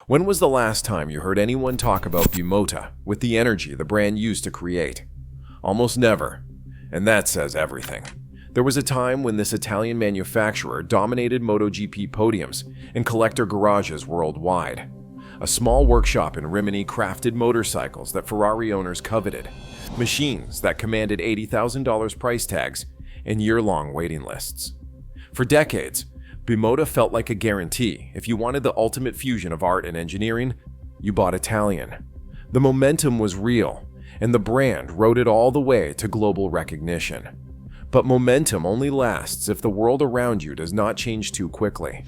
When was the last time you heard anyone talk about Bimota with the energy the brand used to create? Almost never. And that says everything. There was a time when this Italian manufacturer dominated MotoGP podiums and collector garages worldwide. A small workshop in Rimini crafted motorcycles that Ferrari owners coveted, machines that commanded $80,000 price tags, and year-long waiting lists. For decades, Bimota felt like a guarantee. If you wanted the ultimate fusion of art and engineering, you bought Italian. The momentum was real, and the brand rode it all the way to global recognition. But momentum only lasts if the world around you does not change too quickly.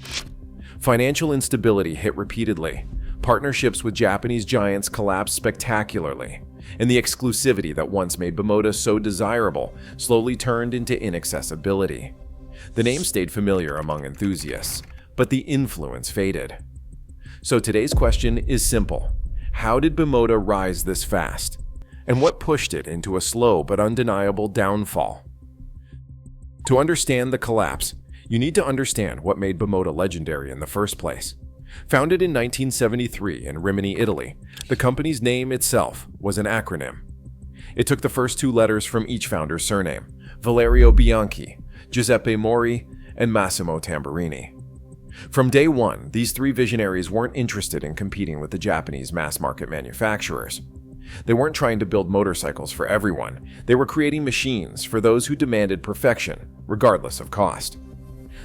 Financial instability hit repeatedly, partnerships with Japanese giants collapsed spectacularly, and the exclusivity that once made Bimota so desirable slowly turned into inaccessibility. The name stayed familiar among enthusiasts, but the influence faded. So today's question is simple. How did Bimota rise this fast? And what pushed it into a slow but undeniable downfall? To understand the collapse, you need to understand what made Bimota legendary in the first place. Founded in 1973 in Rimini, Italy, the company's name itself was an acronym. It took the first two letters from each founder's surname, Valerio Bianchi, Giuseppe Mori, and Massimo Tamburini. From day one, these three visionaries weren't interested in competing with the Japanese mass-market manufacturers. They weren't trying to build motorcycles for everyone. They were creating machines for those who demanded perfection, regardless of cost.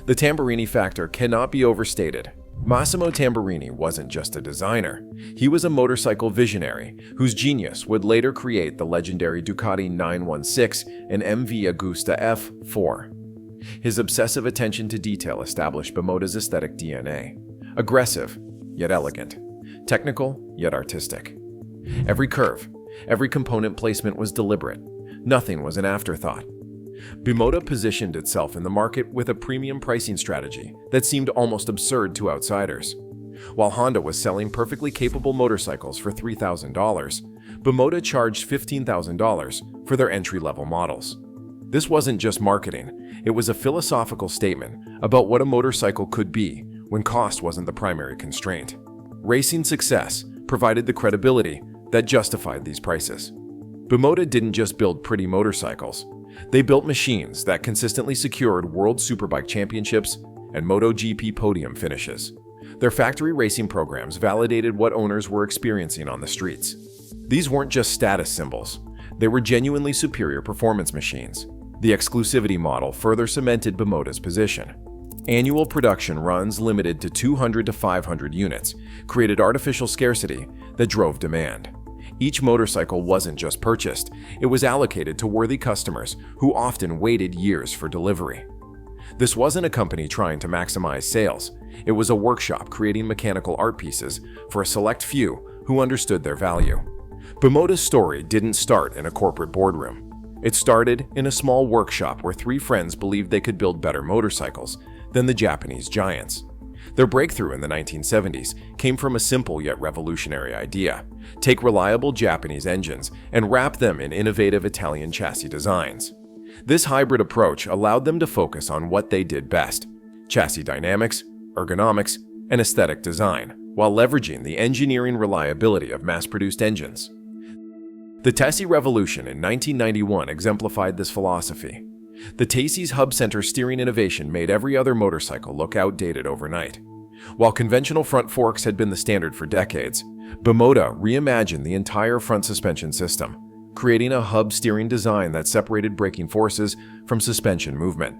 The Tamburini factor cannot be overstated. Massimo Tamburini wasn't just a designer. He was a motorcycle visionary whose genius would later create the legendary Ducati 916 and MV Agusta F4. His obsessive attention to detail established Bimota's aesthetic DNA. Aggressive, yet elegant. Technical, yet artistic. Every curve, every component placement was deliberate. Nothing was an afterthought. Bimota positioned itself in the market with a premium pricing strategy that seemed almost absurd to outsiders. While Honda was selling perfectly capable motorcycles for $3,000, Bimota charged $15,000 for their entry-level models. This wasn't just marketing, it was a philosophical statement about what a motorcycle could be when cost wasn't the primary constraint. Racing success provided the credibility that justified these prices. Bimota didn't just build pretty motorcycles. They built machines that consistently secured World Superbike Championships and MotoGP podium finishes. Their factory racing programs validated what owners were experiencing on the streets. These weren't just status symbols. They were genuinely superior performance machines. The exclusivity model further cemented Bimota's position. Annual production runs limited to 200 to 500 units created artificial scarcity that drove demand. Each motorcycle wasn't just purchased, it was allocated to worthy customers who often waited years for delivery. This wasn't a company trying to maximize sales, it was a workshop creating mechanical art pieces for a select few who understood their value. Bimota's story didn't start in a corporate boardroom. It started in a small workshop where three friends believed they could build better motorcycles than the Japanese giants. Their breakthrough in the 1970s came from a simple yet revolutionary idea: take reliable Japanese engines and wrap them in innovative Italian chassis designs. This hybrid approach allowed them to focus on what they did best: chassis dynamics, ergonomics, and aesthetic design, while leveraging the engineering reliability of mass-produced engines. The Chassis Revolution in 1991 exemplified this philosophy. The Chassis Hub Center steering innovation made every other motorcycle look outdated overnight. While conventional front forks had been the standard for decades, Bimota reimagined the entire front suspension system, creating a hub steering design that separated braking forces from suspension movement.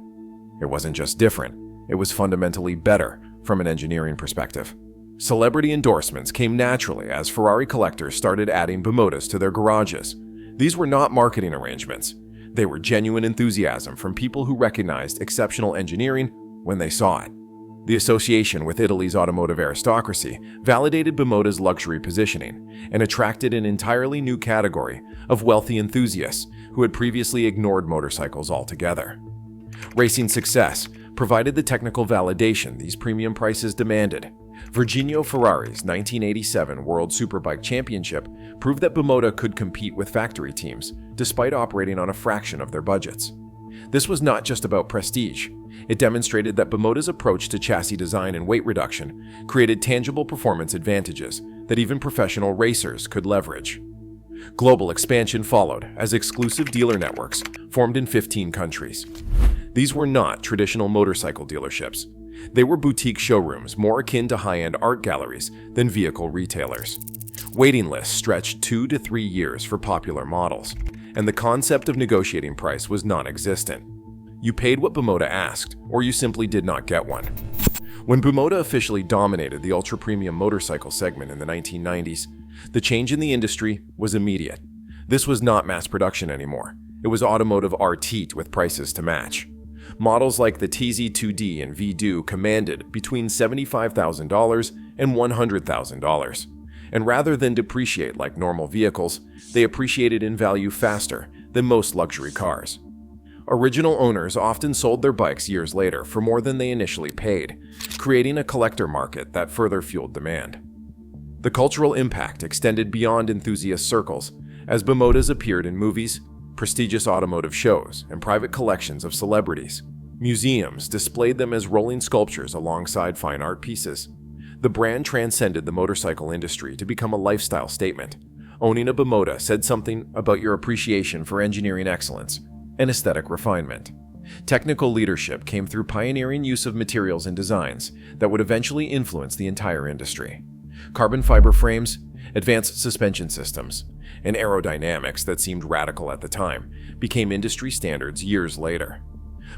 It wasn't just different, it was fundamentally better from an engineering perspective. Celebrity endorsements came naturally as Ferrari collectors started adding Bimotas to their garages. These were not marketing arrangements. They were genuine enthusiasm from people who recognized exceptional engineering when they saw it. The association with Italy's automotive aristocracy validated Bimota's luxury positioning and attracted an entirely new category of wealthy enthusiasts who had previously ignored motorcycles altogether. Racing success provided the technical validation these premium prices demanded. Virginio Ferrari's 1987 World Superbike Championship proved that Bimota could compete with factory teams, despite operating on a fraction of their budgets. This was not just about prestige. It demonstrated that Bimota's approach to chassis design and weight reduction created tangible performance advantages that even professional racers could leverage. Global expansion followed as exclusive dealer networks formed in 15 countries. These were not traditional motorcycle dealerships. They were boutique showrooms more akin to high-end art galleries than vehicle retailers. Waiting lists stretched 2 to 3 years for popular models, and the concept of negotiating price was non-existent. You paid what Bimota asked, or you simply did not get one. When Bimota officially dominated the ultra-premium motorcycle segment in the 1990s, the change in the industry was immediate. This was not mass production anymore. It was automotive artiste with prices to match. Models like the TZ2D and V-Do commanded between $75,000 and $100,000. And rather than depreciate like normal vehicles, they appreciated in value faster than most luxury cars. Original owners often sold their bikes years later for more than they initially paid, creating a collector market that further fueled demand. The cultural impact extended beyond enthusiast circles, as Bimotas appeared in movies, prestigious automotive shows, and private collections of celebrities. Museums displayed them as rolling sculptures alongside fine art pieces. The brand transcended the motorcycle industry to become a lifestyle statement. Owning a Bimota said something about your appreciation for engineering excellence and aesthetic refinement. Technical leadership came through pioneering use of materials and designs that would eventually influence the entire industry. Carbon fiber frames, advanced suspension systems, and aerodynamics that seemed radical at the time became industry standards years later.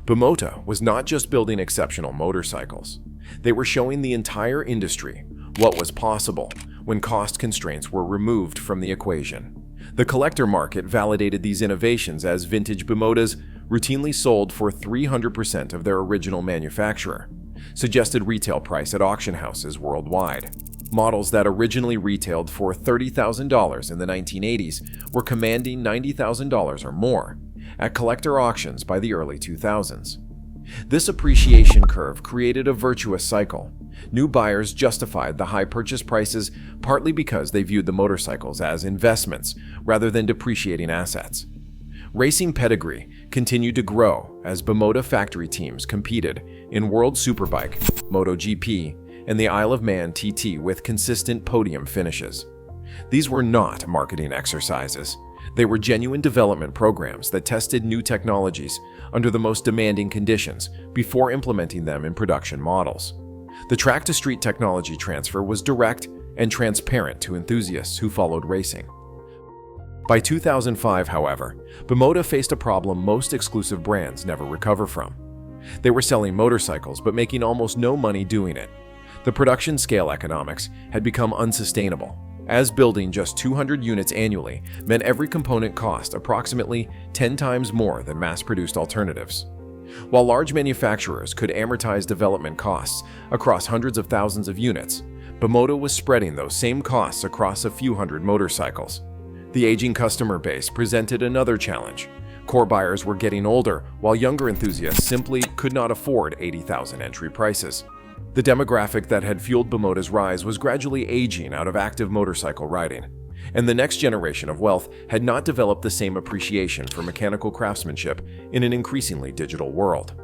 Bimota was not just building exceptional motorcycles. They were showing the entire industry what was possible when cost constraints were removed from the equation. The collector market validated these innovations as vintage Bimotas routinely sold for 300% of their original manufacturer, suggested retail price at auction houses worldwide. Models that originally retailed for $30,000 in the 1980s were commanding $90,000 or more at collector auctions by the early 2000s. This appreciation curve created a virtuous cycle. New buyers justified the high purchase prices partly because they viewed the motorcycles as investments rather than depreciating assets. Racing pedigree continued to grow as Bimota factory teams competed in World Superbike, MotoGP, and the Isle of Man TT with consistent podium finishes. These were not marketing exercises. They were genuine development programs that tested new technologies under the most demanding conditions before implementing them in production models. The track-to-street technology transfer was direct and transparent to enthusiasts who followed racing. By 2005, however, Bimota faced a problem most exclusive brands never recover from. They were selling motorcycles but making almost no money doing it. The production scale economics had become unsustainable, as building just 200 units annually meant every component cost approximately 10 times more than mass-produced alternatives. While large manufacturers could amortize development costs across hundreds of thousands of units, Bimota was spreading those same costs across a few hundred motorcycles. The aging customer base presented another challenge. Core buyers were getting older, while younger enthusiasts simply could not afford $80,000 entry prices. The demographic that had fueled Bimota's rise was gradually aging out of active motorcycle riding, and the next generation of wealth had not developed the same appreciation for mechanical craftsmanship in an increasingly digital world.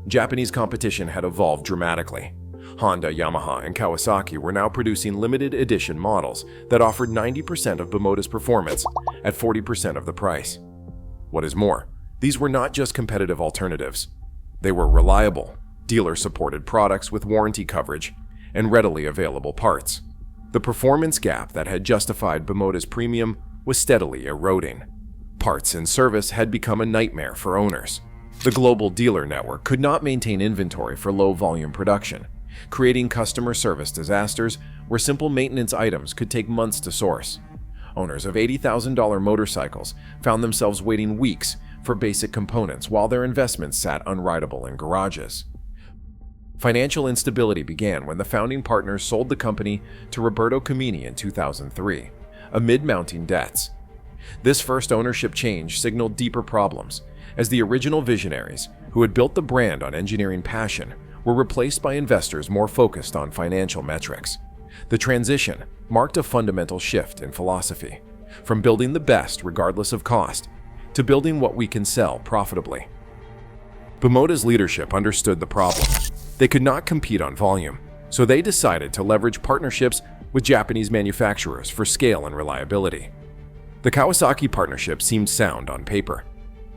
Japanese competition had evolved dramatically. Honda, Yamaha, and Kawasaki were now producing limited edition models that offered 90% of Bimota's performance at 40% of the price. What is more, these were not just competitive alternatives. They were reliable, dealer-supported products with warranty coverage and readily available parts. The performance gap that had justified Bimota's premium was steadily eroding. Parts and service had become a nightmare for owners. The global dealer network could not maintain inventory for low-volume production, creating customer service disasters where simple maintenance items could take months to source. Owners of $80,000 motorcycles found themselves waiting weeks for basic components while their investments sat unrideable in garages. Financial instability began when the founding partners sold the company to Roberto Camini in 2003, amid mounting debts. This first ownership change signaled deeper problems, as the original visionaries, who had built the brand on engineering passion, were replaced by investors more focused on financial metrics. The transition marked a fundamental shift in philosophy, from building the best regardless of cost, to building what we can sell profitably. Bimota's leadership understood the problem. They could not compete on volume, so they decided to leverage partnerships with Japanese manufacturers for scale and reliability. The Kawasaki partnership seemed sound on paper.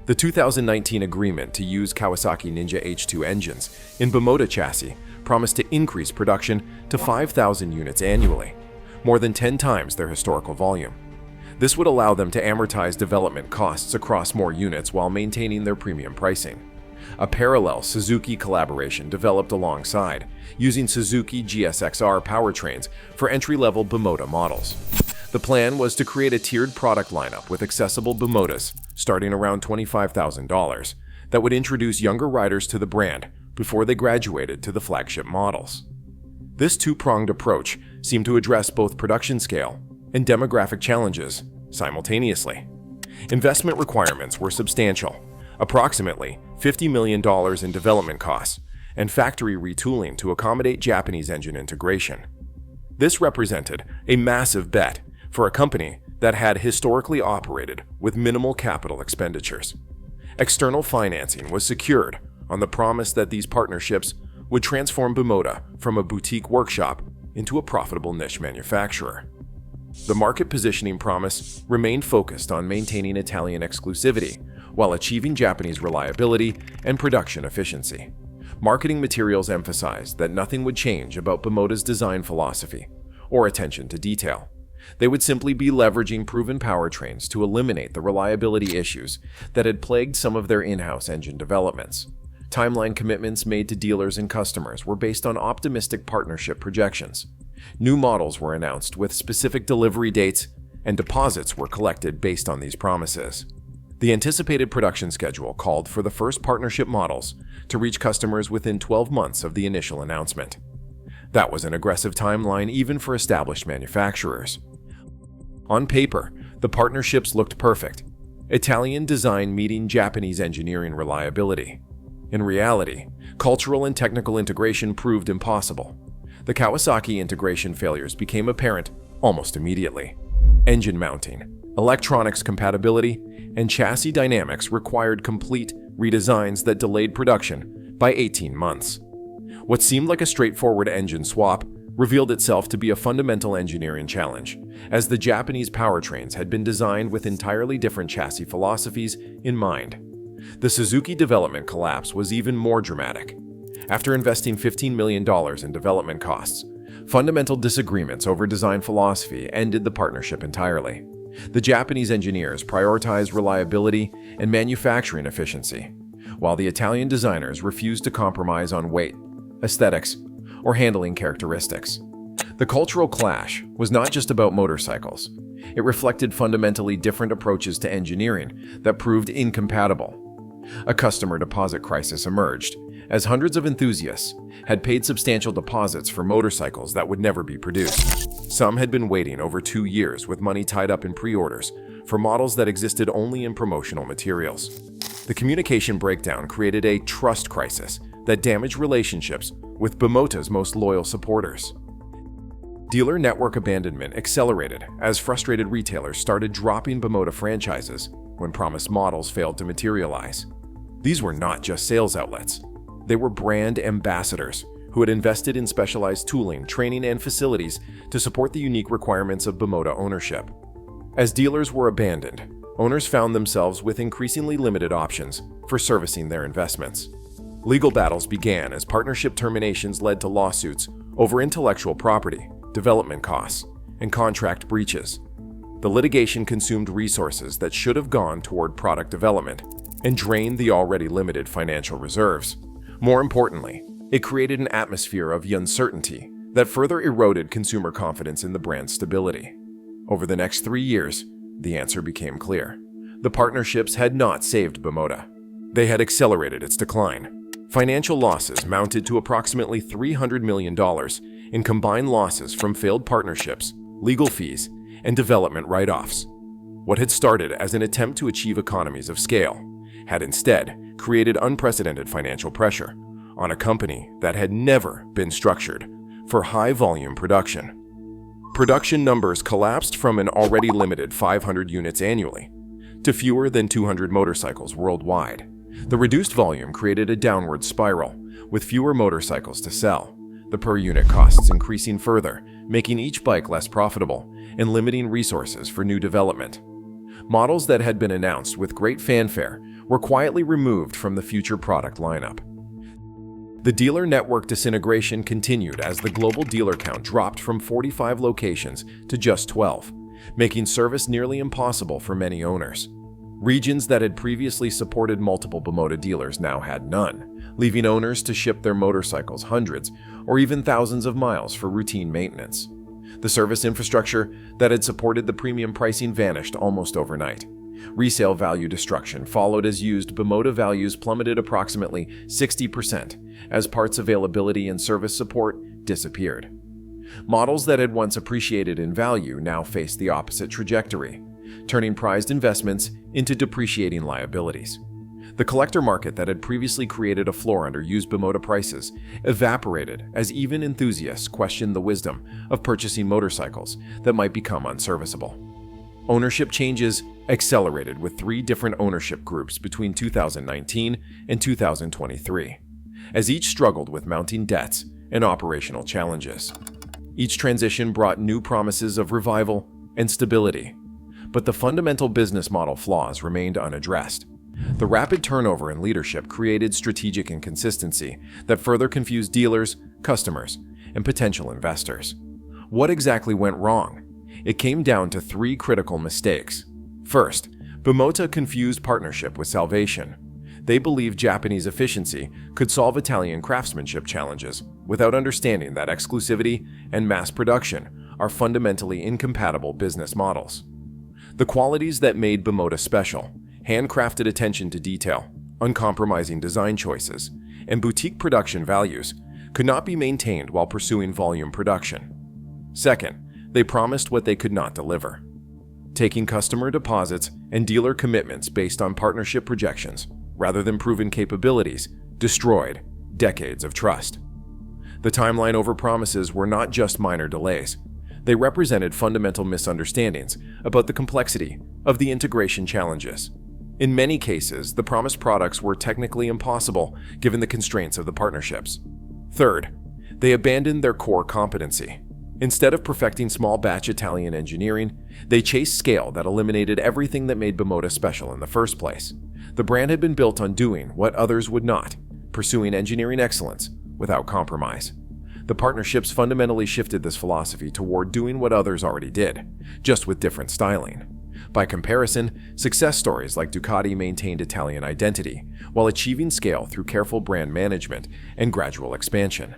The 2019 agreement to use Kawasaki Ninja H2 engines in Bimota chassis promised to increase production to 5,000 units annually, more than 10 times their historical volume. This would allow them to amortize development costs across more units while maintaining their premium pricing. A parallel Suzuki collaboration developed alongside, using Suzuki GSX-R powertrains for entry-level Bimota models. The plan was to create a tiered product lineup with accessible Bimotas starting around $25,000 that would introduce younger riders to the brand before they graduated to the flagship models. This two-pronged approach seemed to address both production scale and demographic challenges simultaneously. Investment requirements were substantial, approximately $50 million in development costs and factory retooling to accommodate Japanese engine integration. This represented a massive bet for a company that had historically operated with minimal capital expenditures. External financing was secured on the promise that these partnerships would transform Bimota from a boutique workshop into a profitable niche manufacturer. The market positioning promise remained focused on maintaining Italian exclusivity while achieving Japanese reliability and production efficiency. Marketing materials emphasized that nothing would change about Bimota's design philosophy or attention to detail. They would simply be leveraging proven powertrains to eliminate the reliability issues that had plagued some of their in-house engine developments. Timeline commitments made to dealers and customers were based on optimistic partnership projections. New models were announced with specific delivery dates, and deposits were collected based on these promises. The anticipated production schedule called for the first partnership models to reach customers within 12 months of the initial announcement. That was an aggressive timeline even for established manufacturers. On paper, the partnerships looked perfect. Italian design meeting Japanese engineering reliability. In reality, cultural and technical integration proved impossible. The Kawasaki integration failures became apparent almost immediately. Engine mounting, electronics compatibility, and chassis dynamics required complete redesigns that delayed production by 18 months. What seemed like a straightforward engine swap revealed itself to be a fundamental engineering challenge, as the Japanese powertrains had been designed with entirely different chassis philosophies in mind. The Suzuki development collapse was even more dramatic. After investing $15 million in development costs, fundamental disagreements over design philosophy ended the partnership entirely. The Japanese engineers prioritized reliability and manufacturing efficiency, while the Italian designers refused to compromise on weight, aesthetics, or handling characteristics. The cultural clash was not just about motorcycles. It reflected fundamentally different approaches to engineering that proved incompatible. A customer deposit crisis emerged, as hundreds of enthusiasts had paid substantial deposits for motorcycles that would never be produced. Some had been waiting over 2 years with money tied up in pre-orders for models that existed only in promotional materials. The communication breakdown created a trust crisis that damaged relationships with Bimota's most loyal supporters. Dealer network abandonment accelerated as frustrated retailers started dropping Bimota franchises when promised models failed to materialize. These were not just sales outlets. They were brand ambassadors who had invested in specialized tooling, training, and facilities to support the unique requirements of Bimota ownership. As dealers were abandoned, owners found themselves with increasingly limited options for servicing their investments. Legal battles began as partnership terminations led to lawsuits over intellectual property, development costs, and contract breaches. The litigation consumed resources that should have gone toward product development and drained the already limited financial reserves. More importantly, it created an atmosphere of uncertainty that further eroded consumer confidence in the brand's stability. Over the next 3 years, the answer became clear. The partnerships had not saved Bimota. They had accelerated its decline. Financial losses mounted to approximately $300 million in combined losses from failed partnerships, legal fees, and development write-offs. What had started as an attempt to achieve economies of scale had instead created unprecedented financial pressure on a company that had never been structured for high-volume production. Production numbers collapsed from an already limited 500 units annually to fewer than 200 motorcycles worldwide. The reduced volume created a downward spiral, with fewer motorcycles to sell, the per-unit costs increasing further, making each bike less profitable and limiting resources for new development. Models that had been announced with great fanfare were quietly removed from the future product lineup. The dealer network disintegration continued as the global dealer count dropped from 45 locations to just 12, making service nearly impossible for many owners. Regions that had previously supported multiple Bimota dealers now had none, leaving owners to ship their motorcycles hundreds or even thousands of miles for routine maintenance. The service infrastructure that had supported the premium pricing vanished almost overnight. Resale value destruction followed as used Bimota values plummeted approximately 60% as parts availability and service support disappeared. Models that had once appreciated in value now faced the opposite trajectory, turning prized investments into depreciating liabilities. The collector market that had previously created a floor under used Bimota prices evaporated as even enthusiasts questioned the wisdom of purchasing motorcycles that might become unserviceable. Ownership changes accelerated with 3 different ownership groups between 2019 and 2023, as each struggled with mounting debts and operational challenges. Each transition brought new promises of revival and stability, but the fundamental business model flaws remained unaddressed. The rapid turnover in leadership created strategic inconsistency that further confused dealers, customers, and potential investors. What exactly went wrong? It came down to 3 critical mistakes. First, Bimota confused partnership with salvation. They believed Japanese efficiency could solve Italian craftsmanship challenges without understanding that exclusivity and mass production are fundamentally incompatible business models. The qualities that made Bimota special, handcrafted attention to detail, uncompromising design choices, and boutique production values, could not be maintained while pursuing volume production. Second, they promised what they could not deliver, taking customer deposits and dealer commitments based on partnership projections rather than proven capabilities destroyed decades of trust. The timeline over promises were not just minor delays. They represented fundamental misunderstandings about the complexity of the integration challenges. In many cases, the promised products were technically impossible given the constraints of the partnerships. Third, they abandoned their core competency. Instead of perfecting small-batch Italian engineering, they chased scale that eliminated everything that made Bimota special in the first place. The brand had been built on doing what others would not, pursuing engineering excellence without compromise. The partnerships fundamentally shifted this philosophy toward doing what others already did, just with different styling. By comparison, success stories like Ducati maintained Italian identity while achieving scale through careful brand management and gradual expansion.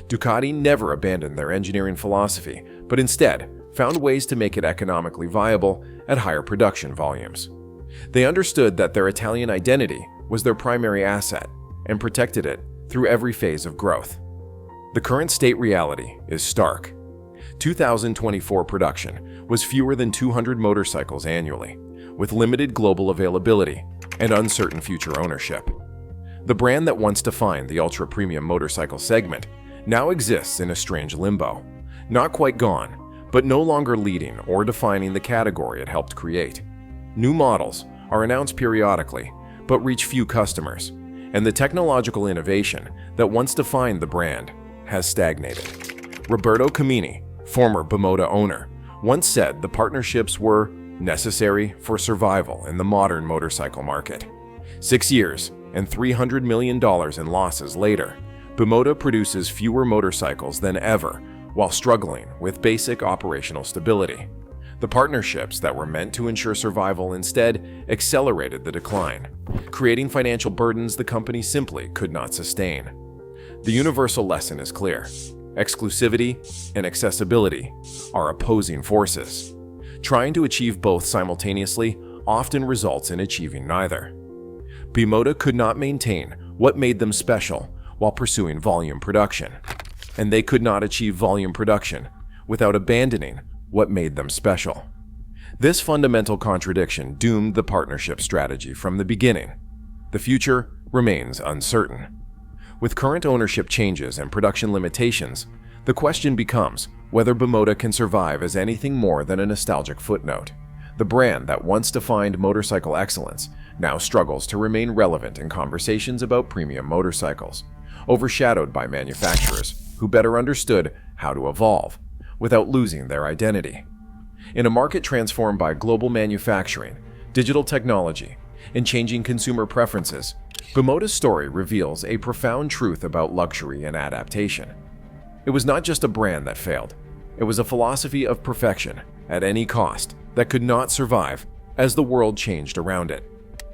Ducati never abandoned their engineering philosophy, but instead found ways to make it economically viable at higher production volumes. They understood that their Italian identity was their primary asset and protected it through every phase of growth. The current state reality is stark. 2024 production was fewer than 200 motorcycles annually, with limited global availability and uncertain future ownership. The brand that once defined the ultra-premium motorcycle segment now exists in a strange limbo, not quite gone, but no longer leading or defining the category it helped create. New models are announced periodically, but reach few customers, and the technological innovation that once defined the brand has stagnated. Roberto Camini, former Bimota owner, once said the partnerships were necessary for survival in the modern motorcycle market. 6 years and $300 million in losses later, Bimota produces fewer motorcycles than ever while struggling with basic operational stability. The partnerships that were meant to ensure survival instead accelerated the decline, creating financial burdens the company simply could not sustain. The universal lesson is clear. Exclusivity and accessibility are opposing forces. Trying to achieve both simultaneously often results in achieving neither. Bimota could not maintain what made them special while pursuing volume production, and they could not achieve volume production without abandoning what made them special. This fundamental contradiction doomed the partnership strategy from the beginning. The future remains uncertain. With current ownership changes and production limitations, the question becomes whether Bimota can survive as anything more than a nostalgic footnote. The brand that once defined motorcycle excellence now struggles to remain relevant in conversations about premium motorcycles, overshadowed by manufacturers who better understood how to evolve without losing their identity. In a market transformed by global manufacturing, digital technology, and changing consumer preferences, Bimota's story reveals a profound truth about luxury and adaptation. It was not just a brand that failed. It was a philosophy of perfection at any cost that could not survive as the world changed around it.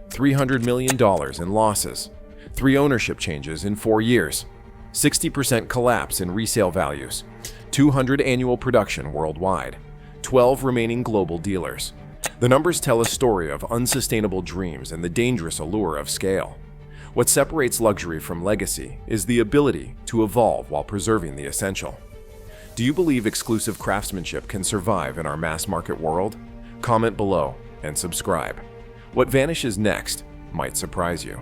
$300 million in losses, 3 ownership changes in 4 years, 60% collapse in resale values, 200 annual production worldwide, 12 remaining global dealers. The numbers tell a story of unsustainable dreams and the dangerous allure of scale. What separates luxury from legacy is the ability to evolve while preserving the essential. Do you believe exclusive craftsmanship can survive in our mass market world? Comment below and subscribe. What vanishes next might surprise you.